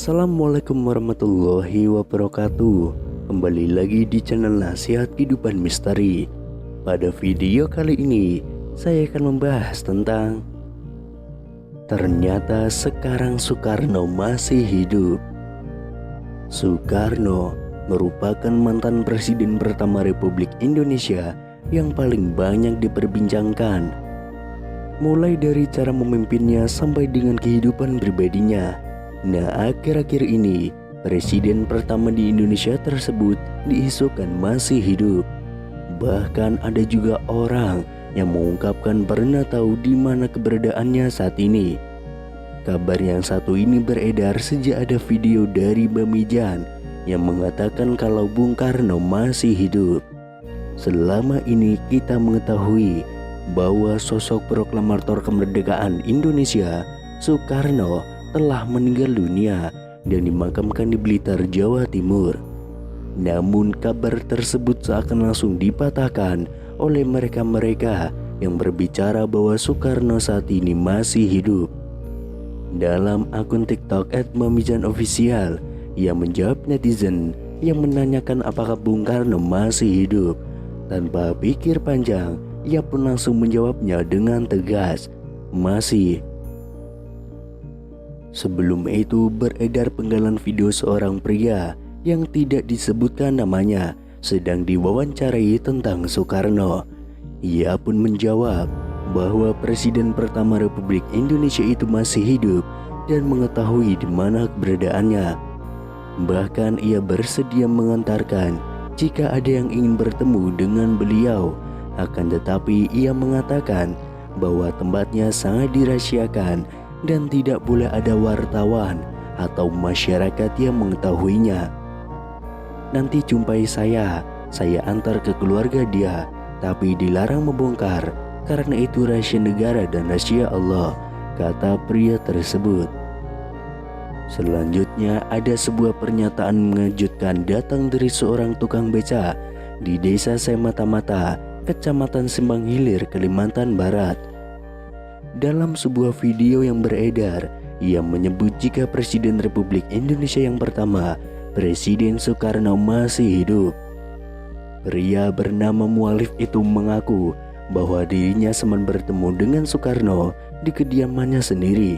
Assalamualaikum warahmatullahi wabarakatuh. Kembali lagi di channel Nasihat Kehidupan Misteri. Pada video kali ini saya akan membahas tentang ternyata sekarang Soekarno masih hidup. Soekarno merupakan mantan presiden pertama Republik Indonesia yang paling banyak diperbincangkan, mulai dari cara memimpinnya sampai dengan kehidupan pribadinya. Nah, akhir-akhir ini presiden pertama di Indonesia tersebut diisukan masih hidup. Bahkan ada juga orang yang mengungkapkan pernah tahu di mana keberadaannya saat ini. Kabar yang satu ini beredar sejak ada video dari Bamijan yang mengatakan kalau Bung Karno masih hidup. Selama ini kita mengetahui bahwa sosok proklamator kemerdekaan Indonesia, Soekarno, telah meninggal dunia dan dimakamkan di Blitar, Jawa Timur. Namun kabar tersebut seakan langsung dipatahkan oleh mereka-mereka yang berbicara bahwa Soekarno saat ini masih hidup. Dalam akun TikTok @mamijanofficial, ia menjawab netizen yang menanyakan apakah Bung Karno masih hidup. Tanpa pikir panjang, ia pun langsung menjawabnya dengan tegas, masih. Sebelum itu beredar penggalan video seorang pria yang tidak disebutkan namanya sedang diwawancarai tentang Soekarno. Ia pun menjawab bahwa presiden pertama Republik Indonesia itu masih hidup dan mengetahui di mana keberadaannya. Bahkan ia bersedia mengantarkan jika ada yang ingin bertemu dengan beliau. Akan tetapi ia mengatakan bahwa tempatnya sangat dirahasiakan dan tidak boleh ada wartawan atau masyarakat yang mengetahuinya. Nanti jumpai saya antar ke keluarga dia, tapi dilarang membongkar karena itu rahasia negara dan rahasia Allah, kata pria tersebut. Selanjutnya ada sebuah pernyataan mengejutkan datang dari seorang tukang beca di desa Semata-Mata, Kecamatan Sembang Hilir, Kalimantan Barat. Dalam sebuah video yang beredar, ia menyebut jika Presiden Republik Indonesia yang pertama, Presiden Soekarno, masih hidup. Pria bernama Mualif itu mengaku bahwa dirinya sempat bertemu dengan Soekarno di kediamannya sendiri.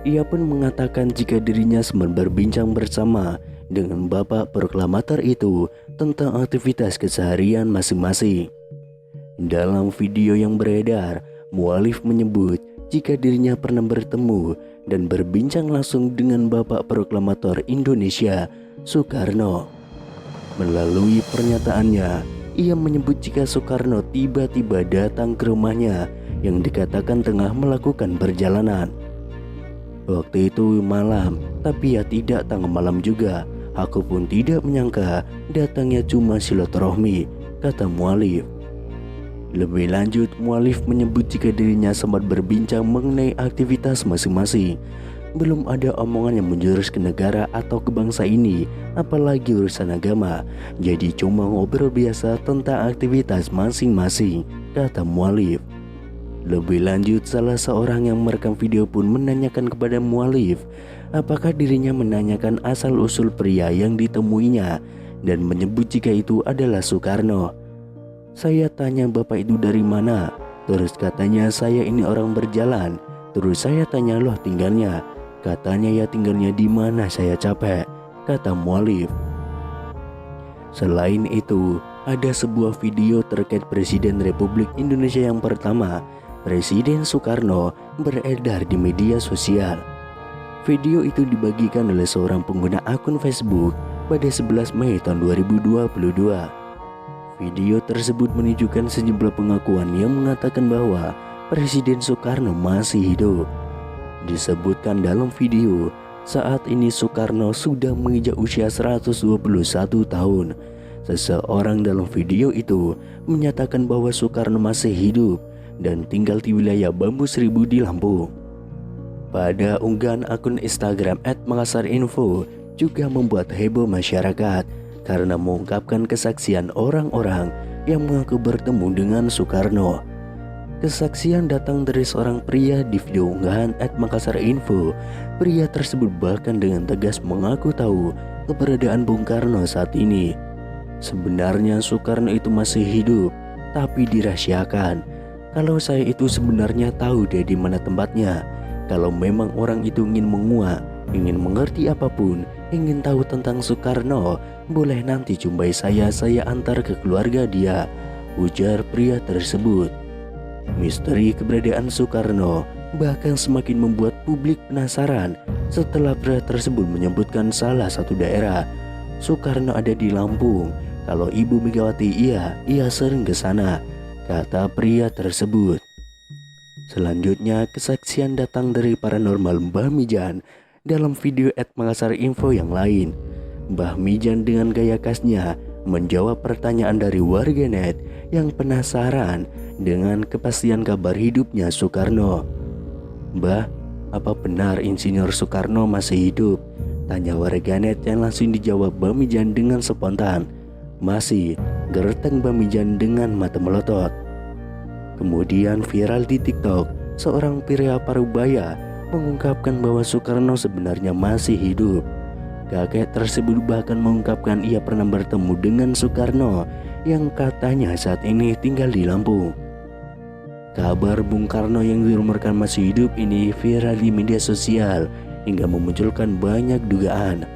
Ia pun mengatakan jika dirinya sempat berbincang bersama dengan bapak proklamator itu tentang aktivitas keseharian masing-masing. Dalam video yang beredar, Mualif menyebut jika dirinya pernah bertemu dan berbincang langsung dengan bapak proklamator Indonesia, Soekarno. Melalui pernyataannya, ia menyebut jika Soekarno tiba-tiba datang ke rumahnya yang dikatakan tengah melakukan perjalanan. Waktu itu malam, tapi ya tidak tengah malam juga. Aku pun tidak menyangka datangnya cuma silaturahmi, kata Mualif. Lebih lanjut, Mualif menyebut jika dirinya sempat berbincang mengenai aktivitas masing-masing. Belum ada omongan yang menjurus ke negara atau ke bangsa ini, apalagi urusan agama. Jadi cuma ngobrol biasa tentang aktivitas masing-masing, kata Mualif. Lebih lanjut, salah seorang yang merekam video pun menanyakan kepada Mualif apakah dirinya menanyakan asal-usul pria yang ditemuinya dan menyebut jika itu adalah Soekarno. Saya tanya bapak itu dari mana, terus katanya saya ini orang berjalan. Terus saya tanya loh tinggalnya, katanya ya tinggalnya di mana, saya capek, kata Mualif. Selain itu, ada sebuah video terkait Presiden Republik Indonesia yang pertama, Presiden Soekarno, beredar di media sosial. Video itu dibagikan oleh seorang pengguna akun Facebook pada 11 Mei tahun 2022. Video tersebut menunjukkan sejumlah pengakuan yang mengatakan bahwa Presiden Soekarno masih hidup. Disebutkan dalam video, saat ini Soekarno sudah menginjak usia 121 tahun. Seseorang dalam video itu menyatakan bahwa Soekarno masih hidup dan tinggal di wilayah Bambu Seribu di Lampung. Pada unggahan akun Instagram @makassarinfo juga membuat heboh masyarakat karena mengungkapkan kesaksian orang-orang yang mengaku bertemu dengan Soekarno. Kesaksian datang dari seorang pria di video unggahan @makassarinfo. Pria tersebut bahkan dengan tegas mengaku tahu keberadaan Bung Karno saat ini. Sebenarnya Soekarno itu masih hidup, tapi dirahasiakan. Kalau saya itu sebenarnya tahu dia di mana tempatnya. Kalau memang orang itu ingin menguak, ingin mengerti apapun, ingin tahu tentang Soekarno, boleh nanti jumpai saya antar ke keluarga dia, ujar pria tersebut. Misteri keberadaan Soekarno bahkan semakin membuat publik penasaran setelah pria tersebut menyebutkan salah satu daerah. Soekarno ada di Lampung. Kalau Ibu Megawati ia sering ke sana, kata pria tersebut. Selanjutnya, kesaksian datang dari paranormal Mbah Mijan dalam video @makassarinfo yang lain. Mbah Mijan dengan gaya khasnya menjawab pertanyaan dari warganet yang penasaran dengan kepastian kabar hidupnya Soekarno. "Mbah, apa benar Insinyur Soekarno masih hidup?" tanya warganet yang langsung dijawab Mbah Mijan dengan spontan. "Masih," geretak Mbah Mijan dengan mata melotot. Kemudian viral di TikTok, seorang pria parubaya mengungkapkan bahwa Soekarno sebenarnya masih hidup. Kakek tersebut bahkan mengungkapkan ia pernah bertemu dengan Soekarno yang katanya saat ini tinggal di Lampung. Kabar Bung Karno yang dirumorkan masih hidup ini viral di media sosial hingga memunculkan banyak dugaan.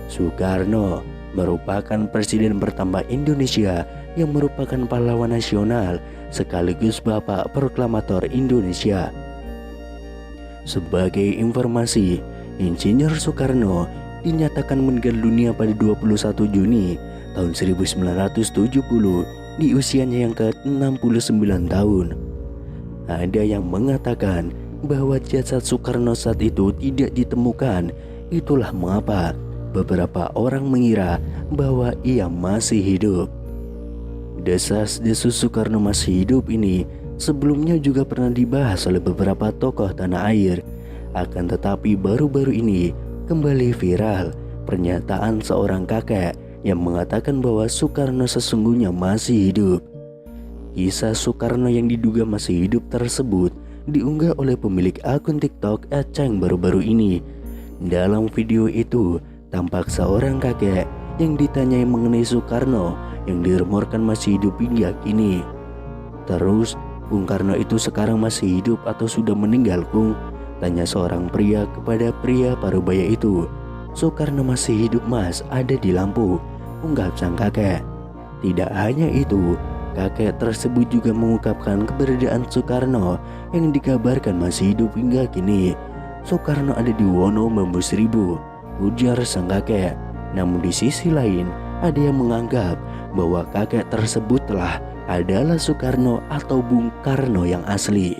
Soekarno merupakan presiden pertama Indonesia yang merupakan pahlawan nasional sekaligus bapak proklamator Indonesia. Sebagai informasi, Insinyur Soekarno dinyatakan meninggal dunia pada 21 Juni tahun 1970 di usianya yang ke-69 tahun. Ada yang mengatakan bahwa jasad Soekarno saat itu tidak ditemukan. Itulah mengapa beberapa orang mengira bahwa ia masih hidup. Desas-desus Soekarno masih hidup ini sebelumnya juga pernah dibahas oleh beberapa tokoh tanah air. Akan tetapi baru-baru ini kembali viral pernyataan seorang kakek yang mengatakan bahwa Soekarno sesungguhnya masih hidup. Kisah Soekarno yang diduga masih hidup tersebut diunggah oleh pemilik akun TikTok @ceng baru-baru ini. Dalam video itu tampak seorang kakek yang ditanyai mengenai Soekarno yang dirumorkan masih hidup hingga kini. Terus, "Bung Karno itu sekarang masih hidup atau sudah meninggal, Kung?" tanya seorang pria kepada pria parubaya itu. "Soekarno masih hidup, Mas, ada di Lampung," ungkap sang kakek. Tidak hanya itu, kakek tersebut juga mengungkapkan keberadaan Soekarno yang dikabarkan masih hidup hingga kini. "Soekarno ada di Wono Bambu Seribu," ujar sang kakek. Namun di sisi lain, ada yang menganggap bahwa kakek tersebut adalah Soekarno atau Bung Karno yang asli.